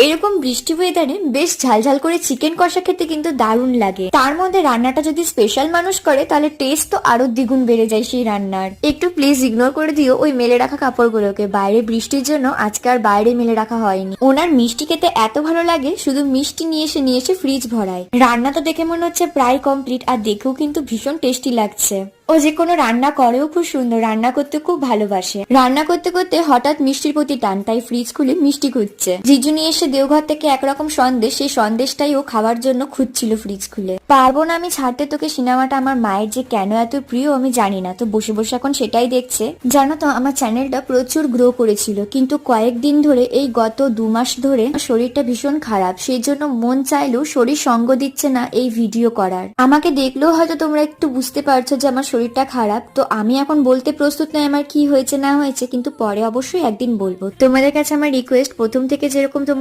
এরকম বৃষ্টি ওয়েদারে বেশ ঝালঝাল করে চিকেন কষা খেতে কিন্তু দারুণ লাগে। তার মধ্যে রান্নাটা যদি স্পেশাল মানুষ করে তাহলে টেস্ট তো আরো দ্বিগুণ বেড়ে যায় সেই রান্নার। একটু প্লিজ ইগনোর করে দিও ওই মেলে রাখা কাপড়গুলোকে, বাইরে বৃষ্টির জন্য আজকে আর বাইরে মেলে রাখা হয়নি। ওনার মিষ্টি খেতে এত ভালো লাগে, শুধু মিষ্টি নিয়ে এসে ফ্রিজ ভরায়। রান্না তো দেখে মনে হচ্ছে প্রায় কমপ্লিট, আর দেখেও কিন্তু ভীষণ টেস্টি লাগছে। ও যে কোনো রান্না করেও খুব সুন্দর, রান্না করতে খুব ভালোবাসে। রান্না করতে করতে হঠাৎ মিষ্টির প্রতি টান, তাই ফ্রিজ খুলে মিষ্টি খুঁজছে। জিজু নিয়ে এসে দেওঘর থেকে একরকম সন্দেশ, সেই সন্দেশটাই ও খাওয়ার জন্য খুঁজছিল ফ্রিজ খুলে। পারবো না আমি ছাড়তে তোকে সিনেমাটা আমার মায়ের যে কেন এত প্রিয় আমি জানি না, তো বসে বসে এখন সেটাই দেখছে। জানো তো আমার চ্যানেলটা প্রচুর গ্রো করেছিল, কিন্তু কয়েকদিন ধরে এই গত 2 মাস ধরে শরীরটা ভীষণ খারাপ, সেই জন্য মন চাইলেও শরীর সঙ্গ দিচ্ছে না এই ভিডিও করার। আমাকে দেখলেও হয়তো তোমরা একটু বুঝতে পারছো যে আমার শরীরটা খারাপ, তো আমি এখন বলতে প্রস্তুত নই আমার কি হয়েছে না হয়েছে, কিন্তু পরে অবশ্যই একদিন বলবো। তোমাদের কাছে আমার রিকোয়েস্ট, প্রথম থেকে যেরকম তোমরা